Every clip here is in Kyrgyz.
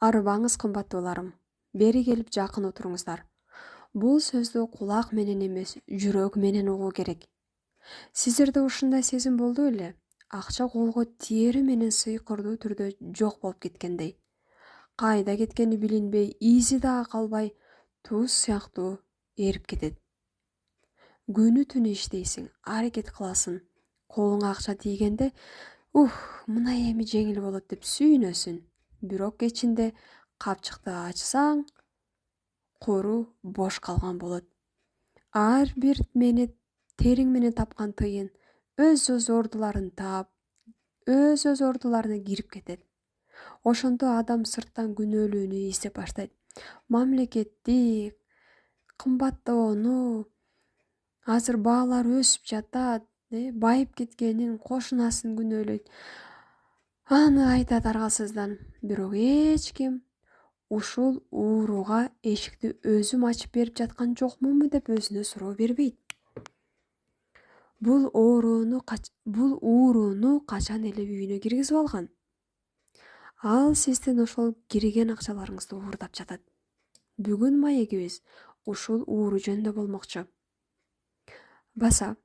Арыбаңыз кымбаттууларым. Бери келип жакын отуруңуздар. Бул сөздү кулак менен эмес, жүрөк менен угуу керек. Сиздерде ушундай сезим болду беле? Акча колго тиери менен сыйкырдуу түрдө жок болуп кеткендей. Кайда кеткени билинбей, изи дагы калбай, туз сыяктуу эрип кетет. Күнү түнү иштейсиң, аракет кыласың. Колуңа акча тийгенде, мына эми жеңил болот деп сүйүнөсүң. Бирок кечинде капчыкты ачсаң, кору бош калган болот. Ар бир териң менен тапкан тыйын өз ордуларын таап, өз ордуларына кирип кетет. Ошондо адам сырттан күнөөлүүнү издеп баштайт. Мамлекеттик кымбаттоону, азыр баалар өсүп жатат, байып кеткенин, кошунасын күнөөлөйт. Аны айтат аргасыздан. Бирок эч ким ушул ууруга эшикти өзүм ачып берип жаткан жокмунбу деп өзүнө суроо бербейт. Бул ооруну качан эле үйүнө киргизип алган? Ал сиздин ошол кирген акчаларыңызды уурдап жатат. Бүгүн маегибиз ушул ууру жөнүндө болмокчу. Баса,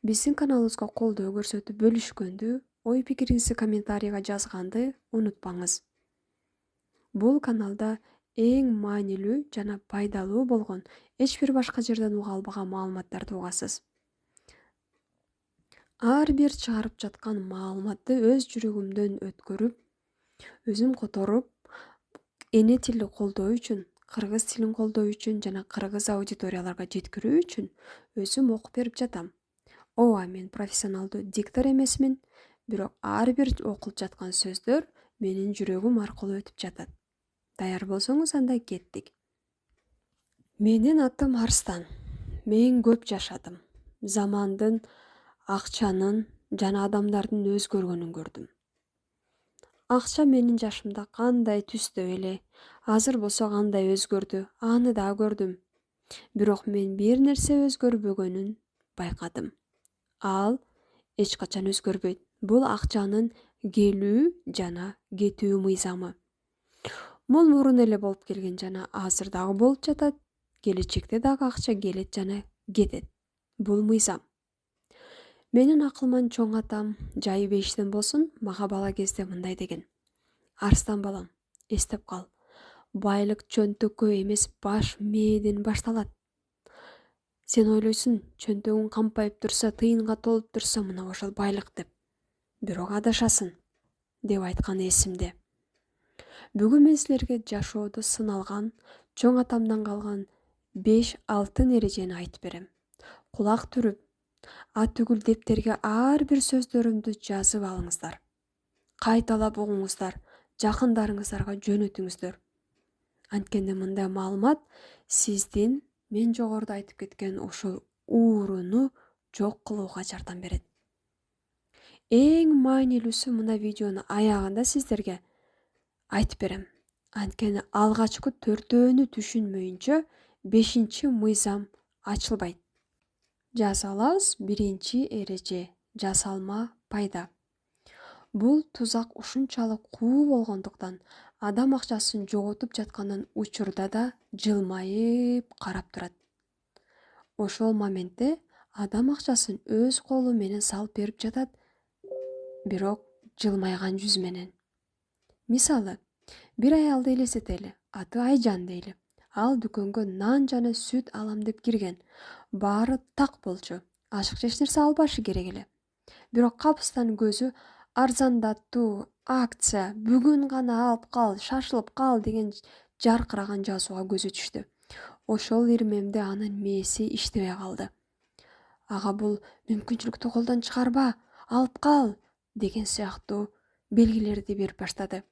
биздин каналыбызга колдоо көрсөтүп бөлүшкөндү, ой пикириңизди комментарийга жазганды унутпаңыз. Бул каналда эң маанилүү жана пайдалуу болгон эч бир башка жерден уга албаган маалыматтарды угасыз. Ар бир чыгарып жаткан маалыматты өз жүрөгүмдөн өткөрүп, өзүм которуп, эне тилди колдоо үчүн, кыргыз тилин колдоо үчүн жана кыргыз аудиторияларга жеткирүү үчүн өзүм окуп берип жатам. Ооба, мен профессионалдуу диктор эмесмин, бирок ар бир окулуп жаткан сөздөр менин жүрөгүм аркылуу өтүп жатат. Даяр болсоңуз, анда кеттик. Менин атым Арстан. Мен көп жашадым. Замандын, акчанын жана адамдардын өзгөргөнүн көрдүм. Акча менин жашымда кандай түстө эле, азыр болсо кандай өзгөрдү, аны да көрдүм. Бирок мен бир нерсе өзгөрбөгөнүн байкадым. Ал эч качан өзгөрбөйт. Бул акчанын келүү жана кетүү мыйзамы. Бул мурун эле болуп келген жана азыр дагы болуп жатат. Келечекте дагы акча келет жана кетет. Бул мыйзам. Менин акылман чоң атам Жайы Бейиштен болсун, мага бала кезде мындай деген. Арстан балам, эстеп кал. Байлык чөнтөккө эмес, баш мээден башталат. Сен ойлойсуң, чөнтөгүң кампайып турса, тыйынга толуп турса, мына ошол байлык деп. Бирок адашасың, деп айтканы эсимде. Бүгүн мен силерге жашоодо сыналган, чоң атамдан калган 5 алтын эрежени айтып берем. Кулак түрүп, түгүл дептерге ар бир сөздөрүмдү жазып алыңыздар. Кайталап угуңуздар, жакындарыңыздарга жөнөтүңүздөр. Анткенде мындай маалымат сиздин мен жогоруда айтып кеткен ошол ууруну жок кылууга жардам берет. Эң маанилүүсү, мына видеонун аягында сиздерге айтып берем. Анткени алгачкы 4-өөнү түшүнмөйүнчө 5-чи мыйзам ачылбайт. Жазалас 1-чи эреже, жасалма пайда. Бул тузак ушунчалык куу болгондуктан адам акчасын жоготуп жатканын учурда да жылмайып карап турат. Ошол моментте адам акчасын өз колу менен салып берип жатат, бирок жылмайган жүз менен. Мисалы, бир аялды элестетели, аты Айжан дейли. Ал дүкөнгө нан жана сүт алам деп кирген. Баары так болчу. Ашык эч нерсе албашы керек эле. Бирок капыстан көзү арзандаттуу, акция, бүгүн гана алып кал, шашылып кал деген жаркыраган жазууга көзү түштү. Ошол ирмемде анын мээси иштебей калды. Ага, бул мүмкүнчүлүктү колдон чыгарба, алып кал деген сыяктуу белгилерди берип баштады.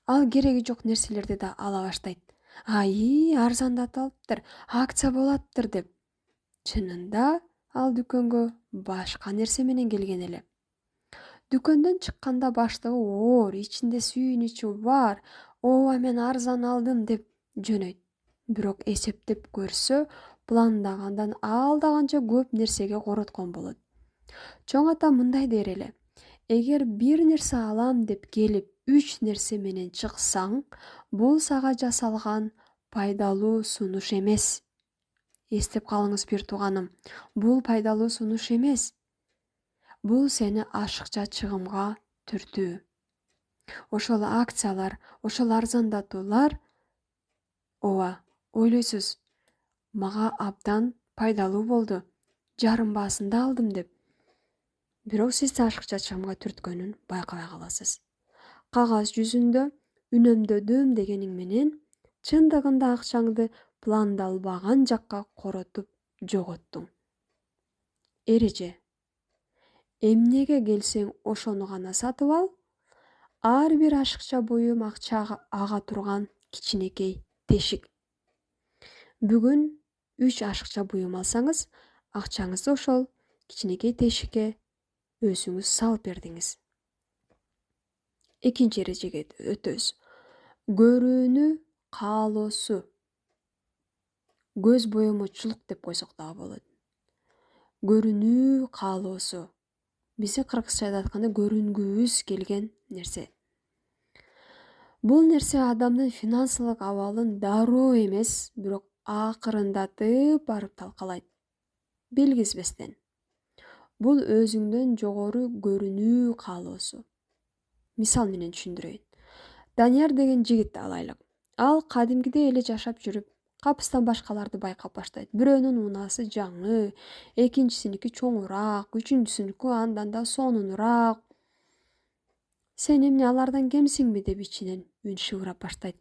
Ал кереги жок нерселерди да ала баштайт. Арзандатып алыптыр, акция болаттыр деп. Чынында ал дүкөнгө башка нерсе менен келген эле. Дүкөндөн чыкканда баштыгы оор, ичинде сүйүнүчү бар, ооба мен арзан алдым деп жөнөйт. Бирок эсептеп көрсө, пландагандан алда канча көп нерсеге короткон болот. Чоң ата мындай дер эле. Эгер бир нерсе алам деп келип, 3 нерсе менен чыксаң, бул сага жасалган пайдалуу сунуш эмес. Эстеп калыңыз бир тууганым, бул пайдалуу сунуш эмес. Бул сени ашыкча чыгымга түртүү. Ошол акциялар, ошол арзандатуулар, ооба, ойлойсуз, мага абдан пайдалуу болду. Жарым баасында алдым деп. Бирок сизди ашыкча чыгымга түрткөнүн байкабай каласыз. Кагаз жүзүндө үнөмдөдүм дегениң менен чындыгында акчаңды пландалбаган жакка коротуп жоготтуң. Эреже. Эмнеге келсең ошону гана сатып ал. Ар бир ашыкча буюм акча ага турган кичинекей тешик. Бүгүн 3 ашыкча буюм алсаңыз, акчаңызды ошол кичинекей тешикке өзүңүз салып бердиңиз. Экинчи эрежеге өтөбүз. Көрүүнү каалоосу. Көз боемочулук деп койсок дагы болот. Көрүүнү каалоосу. Бизде кыргызчада айтканда көрүнгүбүз келген нерсе. Бул нерсе адамдын финансылык абалын дароо эмес, бирок акырындатып барып талкалайт. Билгизбестен. Бул өзүңдөн жогору көрүнүү каалоосу. Мисал менен түшүндүрөйүн. Данияр деген жигитти алайлык. Ал кадимгидей эле жашап жүрүп, капыстан башкаларды байкап баштайт. Бирөөнүн унаасы жаңы, экинчисиники чоңураак, үчүнчүсүнүкү андан да сонунураак. Сен эмне алардан кемсиңби деп ичинен үн шыбырап баштайт.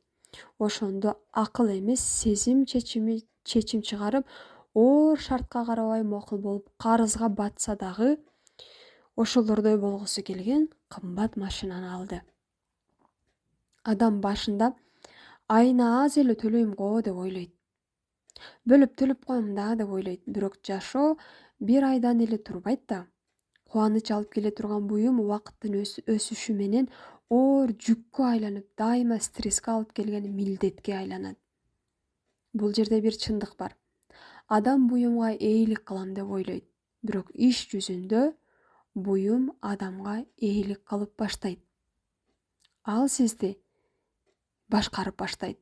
Ошондо акыл эмес сезим чечим чыгарып, оор шартка карабай мокул болуп карызга батса дагы ошолордой болгусу келген кымбат машинаны алды. Адам башында айына аз эле төлөйм го деп ойлойт. Бөлүп төлөп коем да деп ойлойт. Бирок жашоо бир айдан эле турбайт да. Кубаныч алып келе турган буюм убакыттын өсүшү менен оор жүккө айланып, дайыма стресске алып келген милдетке айланат. Бул жерде бир чындык бар. Адам буюмга ээлик кылам деп ойлойт. Бирок иш жүзүндө буюм адамга ээлик кылып баштайт. Ал сизди башкарып баштайт.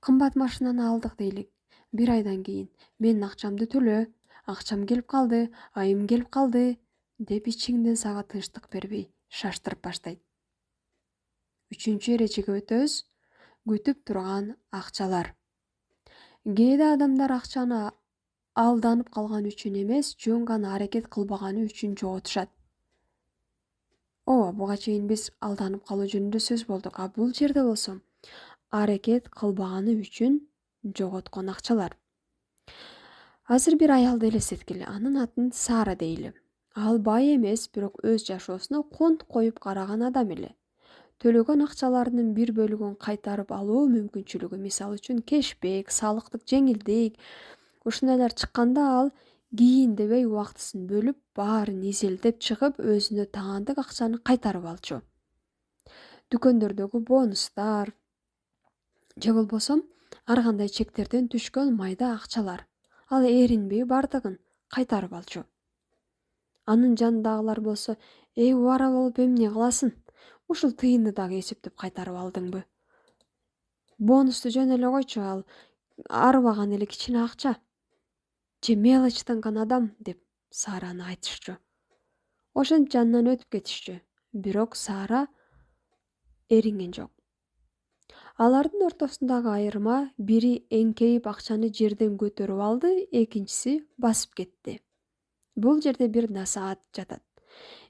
Кымбат машинаны алдык дейлик. Бир айдан кийин менин акчамды төлө, акчам келип калды, айым келип калды деп ичиңден сага тынчтык бербей шаштырып баштайт. Үчүнчү эрежеге өтөбүз. Күтүп турган акчалар. Кээде адамдар акчаны алданып калган үчүн эмес, жөн гана аракет кылбаганы үчүн жоготушат. Ооба, буга чейин биз алданып калуу жөнүндө сөз болдук. А бул жерде болсо аракет кылбаганы үчүн жоготкон акчалар. Азыр бир аялды элестеткиле. Анын атын Сара дейли. Ал бай эмес, бирок өз жашоосуна конт коюп караган адам эле. Төлөгөн акчаларынын бир бөлүгүн кайтарып алуу мүмкүнчүлүгү, мисалы үчүн кешбек, салыктык жеңилдик, ушундайлар чыкканда ал кийин дебей убактысын бөлүп, баарын изилдеп чыгып, өзүнө таандык акчаны кайтарып алчу. Дүкөндөрдөгү бонустар же болбосо ар кандай чектерден түшкөн майда акчалар. Ал эринбей бардыгын кайтарып алчу. Анын жанындагылар болсо, убара болуп эмне кыласың? Ушул тыйынды дагы эсептеп кайтарып алдыңбы? Бонусту жөн эле койчу, ал арыбаган эле кичине акча. Же мелочтанган адам деп Сараны айтышчу. Ошентип жанынан өтүп кетишчү. Бирок Сара эринген жок. Алардын ортосундагы айырма, бири эңкейип акчаны жерден көтөрүп алды, экинчиси басып кетти. Бул жерде бир насаат жатат.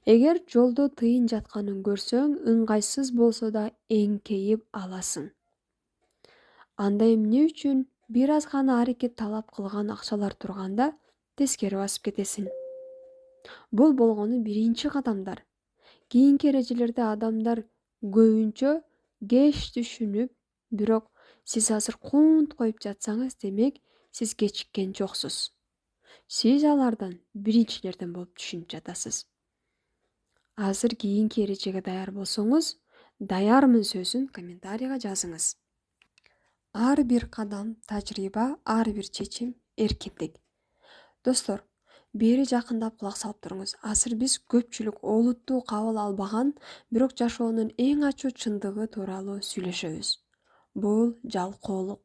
Эгер жолдо тыйын жатканын көрсөң, ыңгайсыз болсо да эңкейип аласың. Анда эмне үчүн бир аз гана аракет талап кылган акчалар турганда тескери басып кетесиң? Бул болгону биринчи кадамдар. Кийинки эрежелерде адамдар көбүнчө кеч түшүнүп, бирок сиз азыр конт коюп жатсаңыз, демек сиз кечиккен жоксуз. Сиз алардан биринчилерден болуп түшүнүп жатасыз. Азыр кийинки эрежеге даяр болсоңуз, даярмын сөзүн комментарийга жазыңыз. Ар бир кадам тажрыйба, ар бир чечим эркиндик. Достор, Бери жакындап кулак салып туруңуз. Азыр биз көпчүлүк олуттуу кабыл албаган, бирок жашоонун эң ачуу чындыгы тууралуу сүйлөшөбүз. Бул жалкоолук.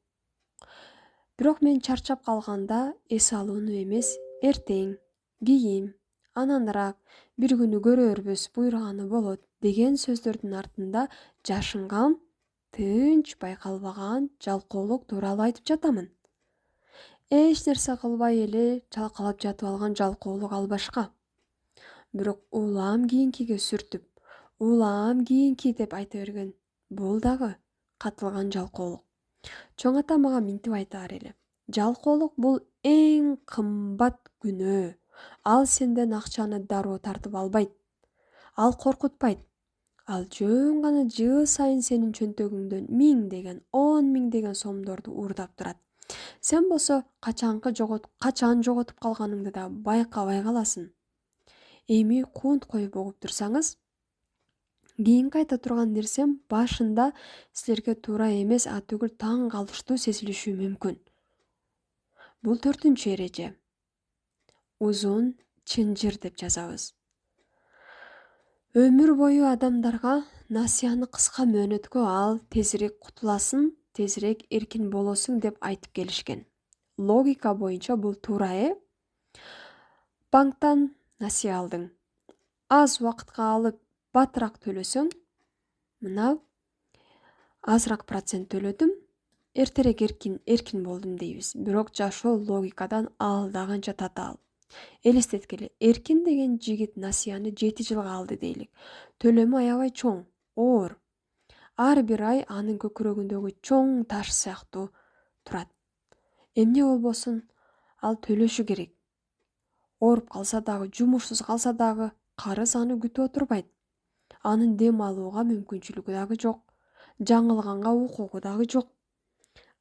Бирок мен чарчап калганда эс алууну эмес, эртең, кийим, ананраак, бир күнү көрөрбүз, буйрганы болот деген сөздөрдүн артында жашынган, тынч байкалбаган жалкоолук тууралуу айтып жатамын. Эч нерсе кылбай эле чалкалап жатып алган жалкоолук ал башка. Бирок улам кийинкиге сүртүп, улам кийинки деп айта берген бул дагы катылган жалкоолук. Чоң ата мага минтип айтаар эле. Жалкоолук бул эң кымбат күнөө. Ал сенден акчаны дароо тартып албайт. Ал коркутпайт. Ал жөн гана жыл сайын сенин чөнтөгүңдөн миңдеген, 10 миңдеген сомдорду уурдап турат. Сен болсо качан жоготуп калганыңды да байкабай каласың. Эми кунт коюп угуп турсаңыз, кийинки айта турган нерсем башында силерге туура эмес, түгүл таң калыштуу сезилиши мүмкүн. Бул 4-чү эреже. Узун чынжыр деп жазабыз. Өмүр бою адамдарга насыяны кыска мөөнөткө ал, тезирээк кутуласың, тезирээк эркин болосуң деп айтып келишкен. Логика боюнча бул туура, Банктан насыя алдың. Аз убакытка алып батыраак төлөсөң, мына азыраак процент төлөдүм, эртерээк эркин болдум дейбиз. Бирок жашоо логикадан алда канча татаал. Элестеткиле, эркин деген жигит насыяны 7 жылга алды дейлик. Төлөмү аябай чоң, оор. Ар бир ай анын көкүрөгүндөгү чоң таш сыяктуу турат. Эмне болбосун, ал төлөшү керек. Ооруп калса дагы, жумушсуз калса дагы карыз аны күтүп отурбайт. Анын дем алууга мүмкүнчүлүгү дагы жок. Жаңылганга укугу дагы жок.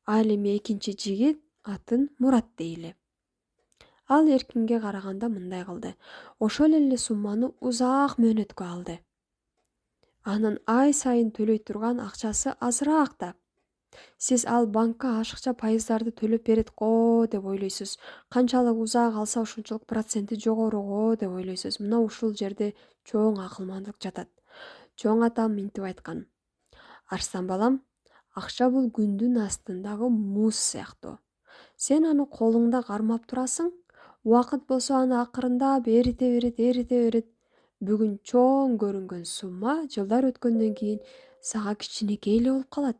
Ал эми экинчи жигит, атын Мурат дейли. Ал эркинге караганда мындай кылды. Ошол эле сумманы узак мөөнөткө алды. Анын ай сайын төлөй турган акчасы азыраак да. Сиз ал банкка ашыкча пайыздарды төлөп берет го деп ойлойсуз. Канчалык узак алса ушунчалык проценти жогору го деп ойлойсуз. Мына ушул жерде чоң акылмандык жатат. Чоң атам минтип айткан. Арстан балам, акча бул күндүн астындагы муз сыяктуу. Сен аны колуңда кармап турасың, убакыт болсо аны акырындап эрите берет. Бүгүн чоң көрүнгөн сумма жылдар өткөндөн кийин сага кичинекей эле болуп калат.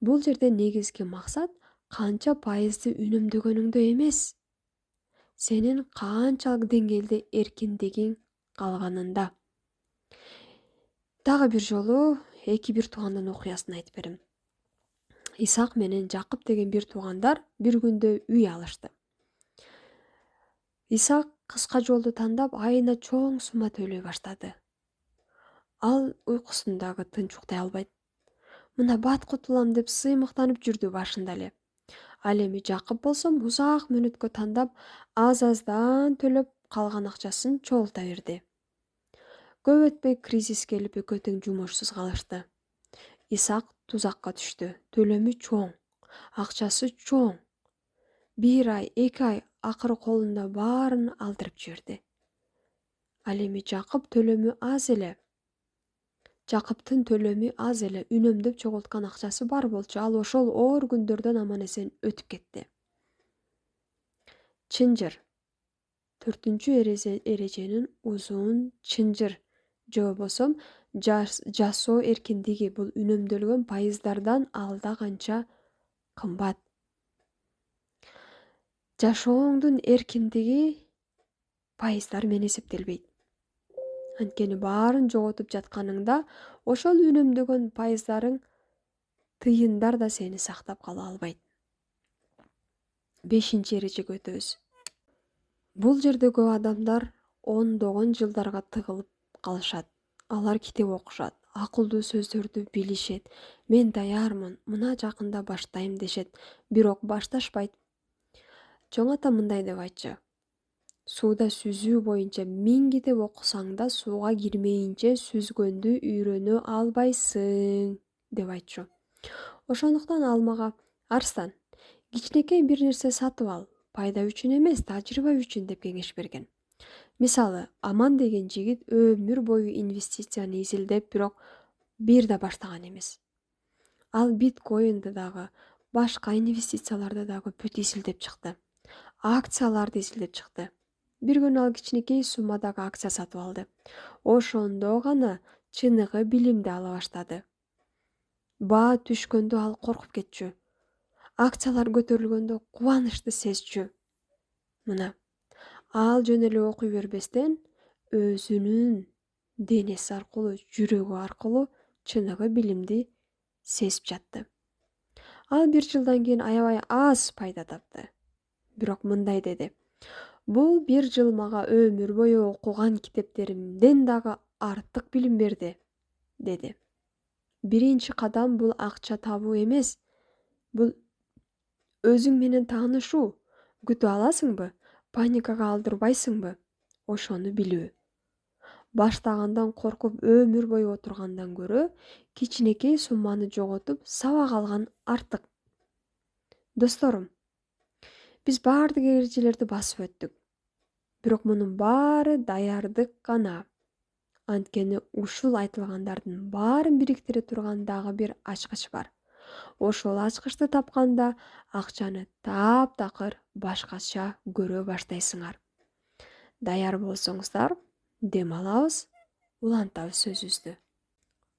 Бул жерде негизги максат канча пайызды үнөмдөгөнүңдө эмес, сенин канчалык деңгээлде эркиндигиң калганында. Дагы бир жолу эки бир туугандын окуясын айтып берем. Исаак менен Жакып деген бир туугандар бир күндө үй алышты. Исаак кыска жолду тандап айына чоң сумма төлөй баштады. Ал уйкусундагы тынч уктай албайт. Мына бат кутулам деп сыймыктанып жүрдү башында эле. Ал эми Жакып болсо узак мөөнөткө тандап аз-аздан төлөп калган акчасын чогулта берди. Көп өтпөй кризис келип экөө тең жумушсуз калышты. Исаак тузакка түштү. Төлөмү чоң, акчасы чоң. Бир ай, 2 ай акыры колунда баарын алдырып жиберди. Ал эми Жакыптын төлөмү аз эле, үнөмдөп чогулткан акчасы бар болчу. Ал ошол оор күндөрдөн аман эсен өтүп кетти. Чынжыр. 4-чү эреженин узун чынжыр же болбосо жасоо эркиндиги бул үнөмдөлгөн пайыздардан алда канча кымбат. Жашооңдун эркиндиги пайыздар менен эсептелбейт. Анткени баарын жоготуп жатканыңда ошол үнөмдөгөн пайыздарың, тыйындар да сени сактап кала албайт. 5-чи эрежеге өтөбүз. Бул жерде көп адамдар ондогон жылдарга тыгылып калышат. Алар китеп окушат, акылдуу сөздөрдү билишет. Мен даярмын, мына жакында баштайм дешет, бирок башташпайт. Чоң ата мындай деп айтчу. Сууда сүзүү боюнча 1000 китеп окусаң да сууга кирмейинче сүзгөндү үйрөнө албайсың деп айтчу. Ошондуктан ал мага: Арстан, кичинекей бир нерсе сатып ал, пайда үчүн эмес, тажрыйба үчүн деп кеңеш берген. Мисалы, Аман деген жигит өмүр бою инвестицияны изилдеп, бирок бир да баштаган эмес. Ал биткоинди дагы, башка инвестицияларды дагы бүт изилдеп чыкты. Акцияларды изилдеп чыкты. Бир күнү ал кичинекей суммадагы акция сатып алды. Ошондо гана чыныгы билимди ала баштады. Баа түшкөндө ал коркуп кетчү. Акциялар көтөрүлгөндө кубанычты сезчү. Мына, ал жөн эле окуй бербестен өзүнүн денеси аркылуу, жүрөгү аркылуу чыныгы билимди сезип жатты. Ал 1 жылдан кийин аябай аз пайда тапты. Бирок мындай деди: бул 1 жыл мага өмүр бою окуган китептеримден дагы артык билим берди, деди. Биринчи кадам бул акча табуу эмес, бул өзүң менен таанышуу. Күтүп аласыңбы? Паникага алдырбайсыңбы? Ошону билүү. Баштагандан коркуп өмүр бою отургандан көрө, кичинекей сумманы жоготуп сабак алган артык. Досторум, биз баардык эрежелерди басып өттүк. Бирок мунун баары даярдык гана. Анткени ушул айтылгандардын баарын бириктире турган дагы бир ачкыч бар. Ошол ачкычты тапканда акчаны таптакыр башкача көрө баштайсыңар. Даяр болсоңуздар, дем алабыз, улантабыз сөзүбүздү.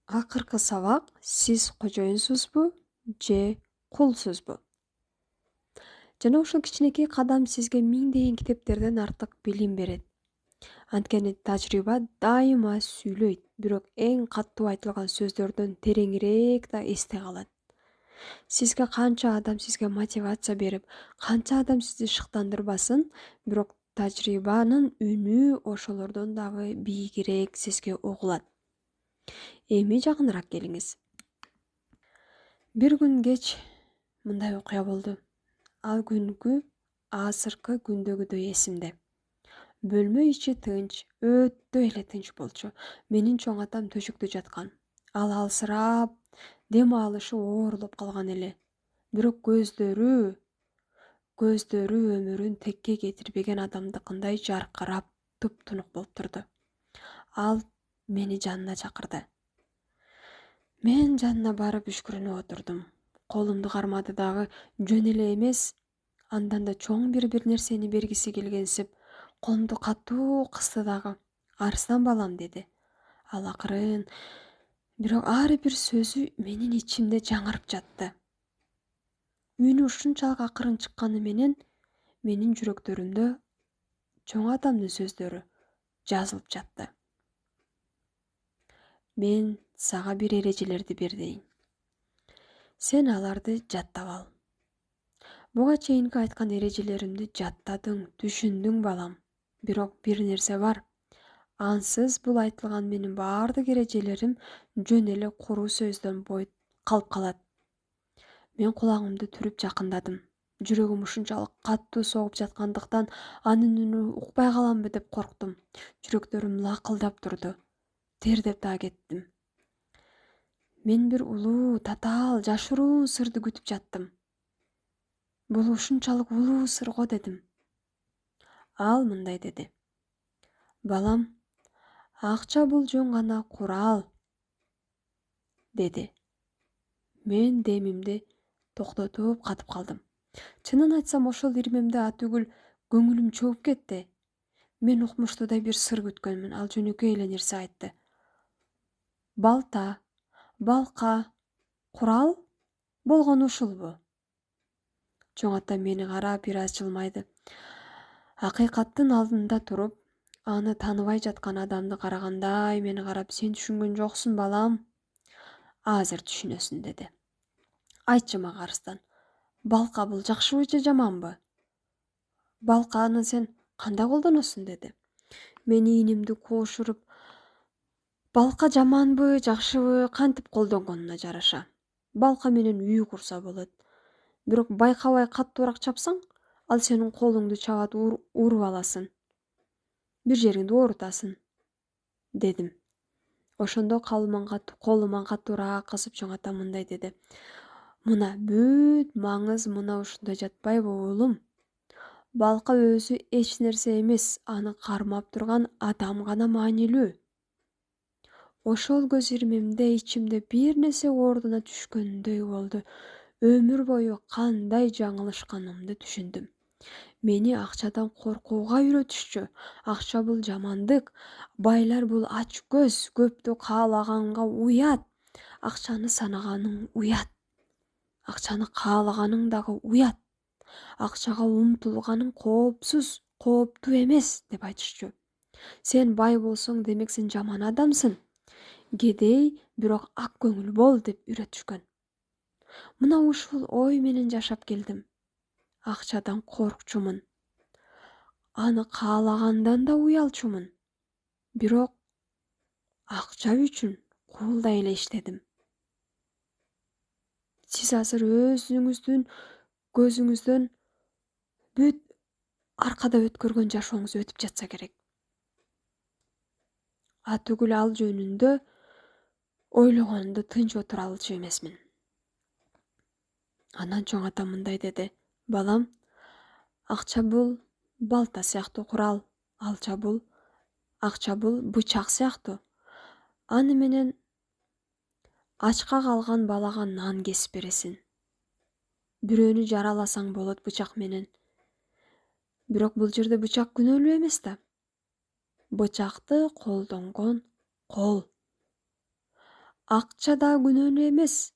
Акыркы сабак: сиз кожоюнсузбу же кулсузбу? Жана ушул кичинекей кадам сизге миңдеген китептерден артык билим берет. Анткени тажрыйба дайыма сүйлөйт, бирок эң катуу айтылган сөздөрдөн тереңирээк да эсте калат. Сизге канча адам сизге мотивация берип, канча адам сизди шыктандырбасын, бирок тажрыйбанын үнү ошолордон дагы бийигирээк сизге угулат. Эми жакыныраак келиңиз. Бир күн кеч мындай окуя болду. Ал күнгү азыркы күндөгүдөй эсимде. Бөлмө ичи тынч, өтө эле тынч болчу. Менин чоң атам төшөктө жаткан. Ал алсырап, дем алышы оорлоп калган эле. Бирок көздөрү өмүрүн текке кетирбеген адамдыкындай жаркырап, туп-тунук болуп турду. Ал мени жанына чакырды. Мен жанына барып үшкүрүнүп отурдум. Колумду кармады дагы, жөн эле эмес, андан да чоң бир нерсени бергиси келгенсип, колумду катуу кысты дагы. Арыстан балам, деди. Ал акырын, бирок ар бир сөзү менин ичимде жаңырып жатты. Үнү ушунчалык акырын чыкканы менен менин жүрөктөрүмдө чоң атамдын сөздөрү жазылып жатты. Мен сага бир эрежелерди берейин. Сен аларды жаттап ал. Буга чейинки айткан эрежелеримди жаттадың, түшүндүң балам. Бирок бир нерсе бар. Ансыз бул айтылган менин баардык эрежелерим жөн эле куру сөздөн калып калат. Мен кулагымды түрүп жакындадым. Жүрөгүм ушунчалык катуу согуп жаткандыктан анын үнү укпай каламбы деп корктум. Жүрөктөрүм лакылдап турду. Тердеп да кеттим. Мен бир улуу, татаал, жашыруун сырды күтүп жаттым. Бул ушунчалык улуу сыр го, дедим. Ал мындай деди. Балам, акча бул жөн гана курал, деди. Мен демимди токтотуп катып калдым. Чынын айтсам, ошол ирмемде атүгүл көңүлүм чөгүп кетти. Мен укмуштуудай бир сыр күткөнмүн. Ал жөнөкөй эле нерсе айтты. Балта, балка, курал болгону ушулбу? Чоң атам мени карап бир аз жылмайды. Акыйкаттын алдында туруп, аны тааныбай жаткан адамды карагандай мени карап, сен түшүнгөн жоксуң, балам. Азыр түшүнөсүң, деди. Айтчы мага, Арыстан, балка бул жакшыбы же жаманбы? Балканы сен кандай колдоносуң, деди. Мен ийнимди куушуруп, балка жаманбы, жакшыбы, кантип колдонгонуна жараша. Балка менен үй курса болот. Бирок байкабай каттуураак чапсаң, ал сенин колуңду чабат, уруп аласың. Бир жериңди оорутасың, дедим. Ошондо колуман каттуураак кысып чоң атам мындай деди. Мына бүт маңыз мына ушунда жатпайбы, уулум? балка өзү эч нерсе эмес, аны кармап турган адам гана маанилүү. Ошол көз ирмемде ичимде бир нерсе ордуна түшкөндөй болду. Өмүр бою кандай жаңылышканымды түшүндүм. Мени акчадан коркууга үйрөтүшчү. Акча бул жамандык, байлар бул ач көз, көптү каалаганга уят. Акчаны санаганың уят. Акчаны каалаганың дагы уят. Акчага умтулганың коопсуз, кооптуу эмес деп айтышчу. Сен бай болсоң, демек сен жаман адамсың. Кедей, бирок ак көңүл бол деп үйрөтүшкөн. Мына ушул ой менен жашап келдим. Акчадан коркчумун. Аны каалагандан да уялчумун. Бирок акча үчүн куулдай эле иштедим. Сиз азыр өзүңүздүн көзүңүздөн бүт аркада өткөргөн жашооңуз өтүп жатса керек. Түгүл ал жөнүндө ойлогонду тынч отура алчу эмесмин. Анан чоң атам мындай деди: балам, акча бул балта сыяктуу курал, акча бул бычак сыяктуу. Аны менен ачка калган балага нан кесип бересиң. Бирөөнү жараласаң болот бычак менен. Бирок бул жерде бычак күнөөлүү эмес да. Бычакты колдонгон кол. Акча да күнөөлүү эмес.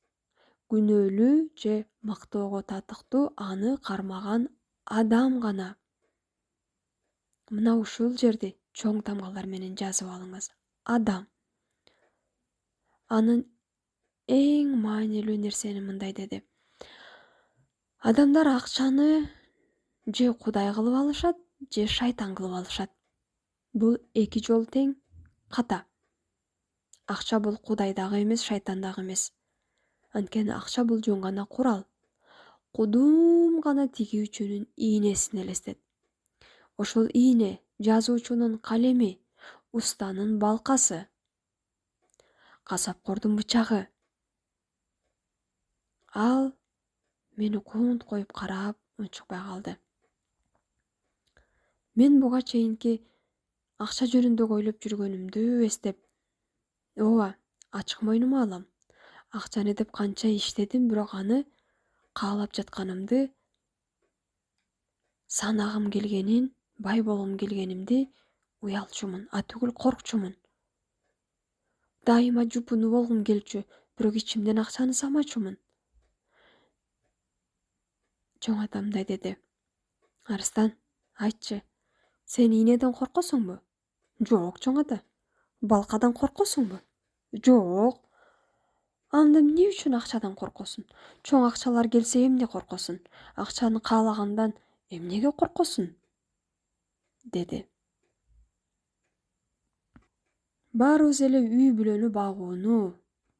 Күнөөлүү же мактоого татыктуу аны кармаган адам гана. Мына ушул жерди чоң тамгалар менен жазып алыңыз. Адам. Анын эң маанилүү нерсени мындай деди: адамдар акчаны же кудай кылып алышат, же шайтан кылып алышат. Бул эки жол тең ката. Акча бул кудай дагы эмес, шайтан дагы эмес. Анткени акча бул жөн гана курал. Кудум гана тигүүчүнүн ийнесин элестет. Ошол ийне жазуучунун калеми, устанын балкасы, касапкордун бычагы. Ал мени куунт коюп карап унчукпай калды. Мен буга чейинки акча жөнүндө ойлоп жүргөнүмдү эстеп, ооба, ачык мойнума алам. Акчаны деп канча иштедим, бирок аны каалап жатканымды, санагым келгенин, бай болгум келгенимди уялчумун, түгүл коркчумун. Дайыма жупуну болгум келчү, бирок ичимден акчаны самачумун. Чоң атам мындай деди: Арыстан, айтчы, сен ийнеден коркосуңбу? Жок, чоң ата. Балкадан коркосуңбу? Жок. Анда эмне үчүн акчадан коркосуң? Чоң акчалар келсе эмне коркосуң? Акчаны каалагандан эмнеге коркосуң? Деди. Баарыбыз эле үй бүлөнү багууну,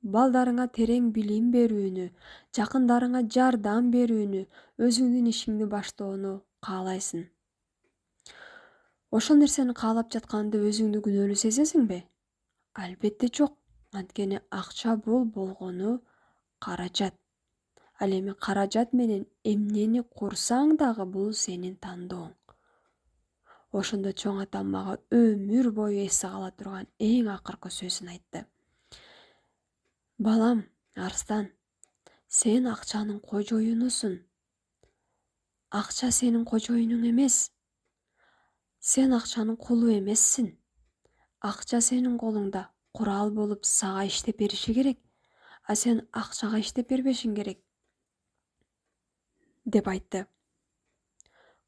балдарыңа терең билим берүүнү, жакындарыңа жардам берүүнү, өзүңдүн ишиңди баштоону каалайсың. Ошол нерсени каалап жатканда өзүңдү күнөөлүү сезесиңби? Албетте жок. Анткени акча бул болгону каражат. Ал эми каражат менен эмнени курсаң дагы бул сенин тандооң. Ошондо чоң атам мага өмүр бою эсте кала турган эң акыркы сөзүн айтты. Балам, Арыстан, сен акчанын кожоюнусуң. Акча сенин кожоюнуң эмес. Сен акчанын кулу эмессиң. Акча сенин колуңда курал болуп сага иштеп бериши керек, а сен акчага иштеп бербешиң керек, деп айтты.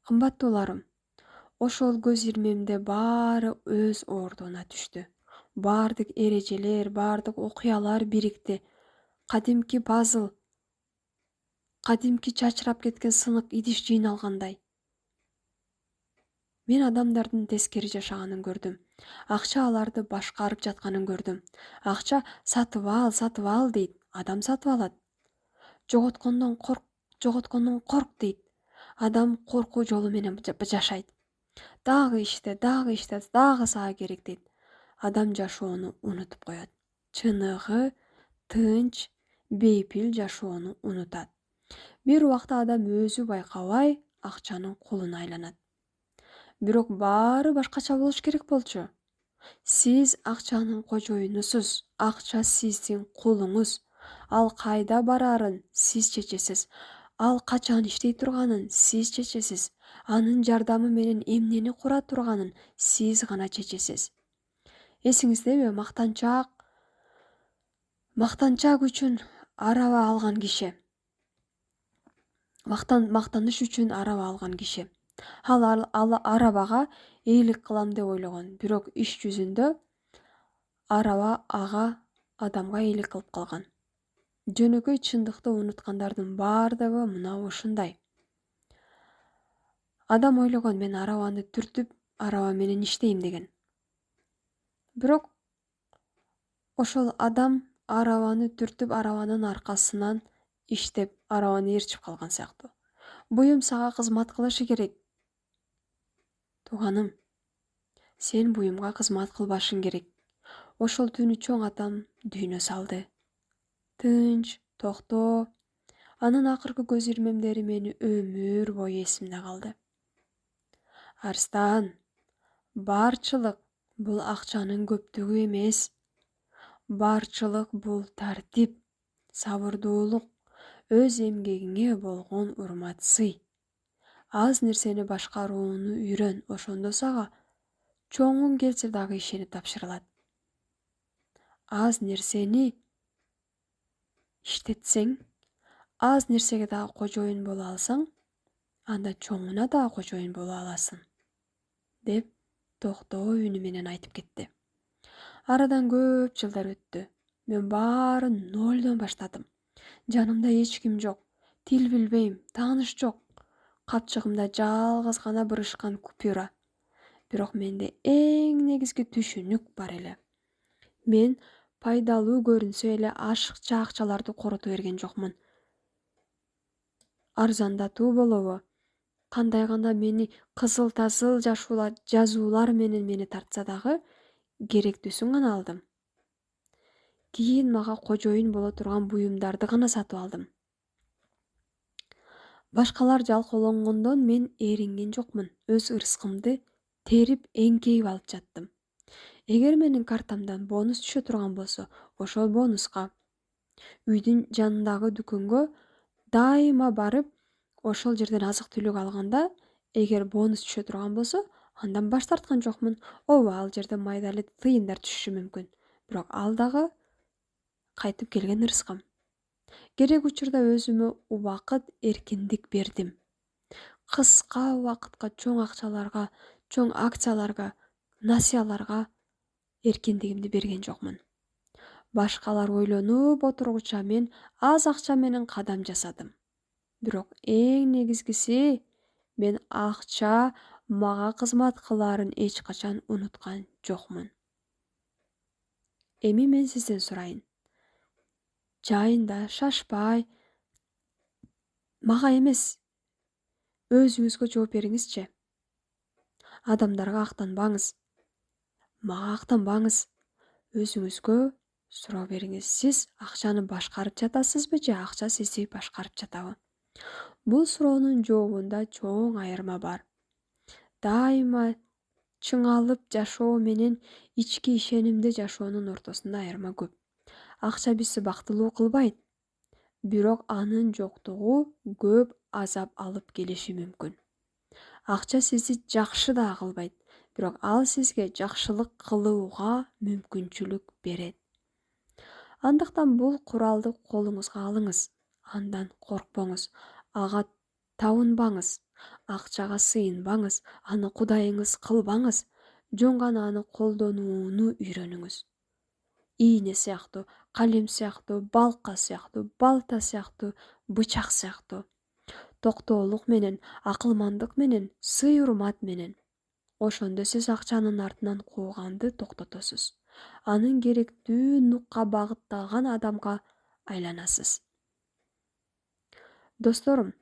Кымбаттууларым, ошол көз ирмемде баары өз ордуна түштү. Баардык эрежелер, баардык окуялар бирикти. Кадимки пазл, кадимки чачырап кеткен сынык идиш жыйналгандай. Мен адамдардын тескери жашаганын көрдүм. Акча аларды башкарып жатканын көрдүм. Акча сатып ал дейт, адам сатып алат. Жоготкондон корк дейт. Адам коркуу жолу менен жашайт. Дагы иште, дагы сага керек дейт. Адам жашоону унутуп коет. Чыныгы, тынч, бейпил жашоону унутат. Бир убакта адам өзү байкабай акчанын кулуна айланат. Бирок баары башкача болуш керек болчу. Сиз акчанын кожоюнусуз, акча сиздин кулуңуз. Ал кайда барарын сиз чечесиз. Ал качан иштей турганын сиз чечесиз. Анын жардамы менен эмнени кура турганын сиз гана чечесиз. Эсиңиздеби, мактанчак үчүн араба алган киши. Мактаныш үчүн араба алган киши. Ал арабага эйлик кылам деп ойлогон, бирок иш жүзүндө араба ага адамга эйлик кылып калган. Жөнөкөй чындыкты унуткандардын баардыгы мына ушундай. Адам ойлогон, мен арабаны түртүп, араба менен иштейм деген. Бирок ошол адам арабаны түртүп, арабанын аркасынан иштеп, арабаны ээрчип калган сыяктуу. Буюм сага кызмат кылышы керек. Тууганым, сен буюмга кызмат кылбашың керек. Ошол түнү чоң атам дүйнө салды. Тынч, токтоо. Анын акыркы көз ирмемдери мени өмүр бою эсимде калды. Арстан, барчылык бул акчанын көптүгү эмес. Барчылык бул тартип, сабырдуулук, өз эмгегиңе болгон урмат сый. Аз нерсени башкарууну үйрөн, ошондо сага чоңуң келсе дагы ишенип тапшырылат. Аз нерсени иштетсең, аз нерсеге дагы кожоюн боло алсаң, анда чоңуна дагы кожоюн боло аласың, деп токтоо үнү менен айтып кетти. Арадан көп жылдар өттү. Мен баарын нолдон баштадым. Жанымда эч ким жок, тил билбейм, тааныш жок. Капчыгымда жалгыз гана бырышкан купюра. Бирок менде эң негизги түшүнүк бар эле. Мен пайдалуу көрүнсө эле ашыкча акчаларды корото берген жокмун. Арзандатуу болобу? Кандай гана мени кызыл-тазыл жазуулар менен мени тартса дагы керектүүсүн гана алдым. Кийин мага кожоюн боло турган буюмдарды гана сатып алдым. Башкалар жалкоолонгондон мен ээринген жокмун. Өз ырыскымды терип эңкейип алып жаттым. Эгер менин картамдан бонус түшө турган болсо, ошол бонуска үйдүн жанындагы дүкөнгө дайыма барып, ошол жерден азык түлүк алганда, эгер бонус түшө турган болсо, андан баш тарткан жокмун. Ооба, ал жерде майдалуу тыйындар түшүшү мүмкүн. Бирок ал дагы кайтып келген ырыскым. Керек учурда өзүмө убакыт, эркиндик бердим. Кыска убакытка чоң акчаларга, чоң акцияларга, насыяларга эркиндигимди берген жокмун. Башкалар ойлонуп отургуча мен аз акча менен кадам жасадым. Бирок эң негизгиси, мен акча мага кызмат кылаарын эч качан унуткан жокмун. Эми мен сизден сурайын. Жайында, шашпай, мага эмес, өзүңүзгө жооп бериңизчи. Адамдарга актанбаңыз. Мага актанбаңыз. Өзүңүзгө суроо бериңиз. Сиз акчаны башкарып жатасызбы же акча сизди башкарып жатабы? Бул суроонун жообунда чоң айырма бар. Дайыма чыңалып жашоо менен ички ишенимде жашоонун ортосунда айырма көп. Акча бизди бактылуу кылбайт, бирок анын жоктугу көп азап алып келиши мүмкүн. Акча сизди жакшы да кылбайт, бирок ал сизге жакшылык кылууга мүмкүнчүлүк берет. Андыктан бул куралды колуңузга алыңыз, андан коркпоңуз, ага табынбаңыз, акчага сыйынбаңыз, аны кудайыңыз кылбаңыз, жөн гана аны колдонууну үйрөнүңүз. Ийне сыяктуу, калем сыяктуу, балка сыяктуу, балта сыяктуу, бычак сыяктуу. Токтоолук менен, акылмандык менен, сый урмат менен. Ошондо сиз акчанын артынан кууганды токтотосуз. Анын керектүү нукка багытталган адамга айланасыз. Досторум,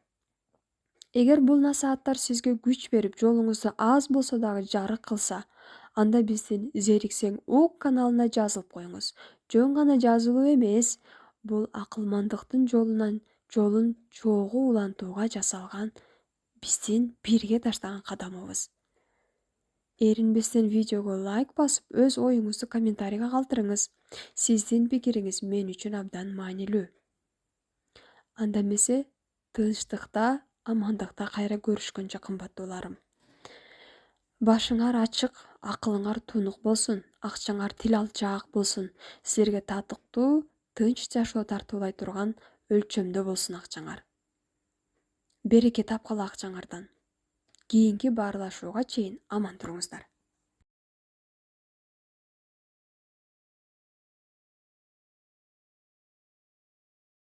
эгер бул насааттар сизге күч берип, жолуңузду аз болсо дагы жарык кылса, анда биздин Зериксең УК каналына жазылып коюңуз. Жөн гана жазылуу эмес, бул акылмандыктын жолун чогуу улантууга жасалган биздин бирге таштаган кадамыбыз. Эринбестен видеого лайк басып, өз оюңузду комментарийге калтырыңыз. Сиздин пикириңиз мен үчүн абдан маанилүү. Анда эмесе тынчтыкта, амандыкта кайра көрүшкөнчө кымбаттууларым. Башыңар ачык, акылыңар тунук болсун, акчаңар тил алчаак болсун. Силерге татыктуу, тынч жашоо тартуулай турган өлчөмдө болсун акчаңар. Береке тапкыла акчаңардан. Кийинки баарлашууга чейин аман туруңуздар.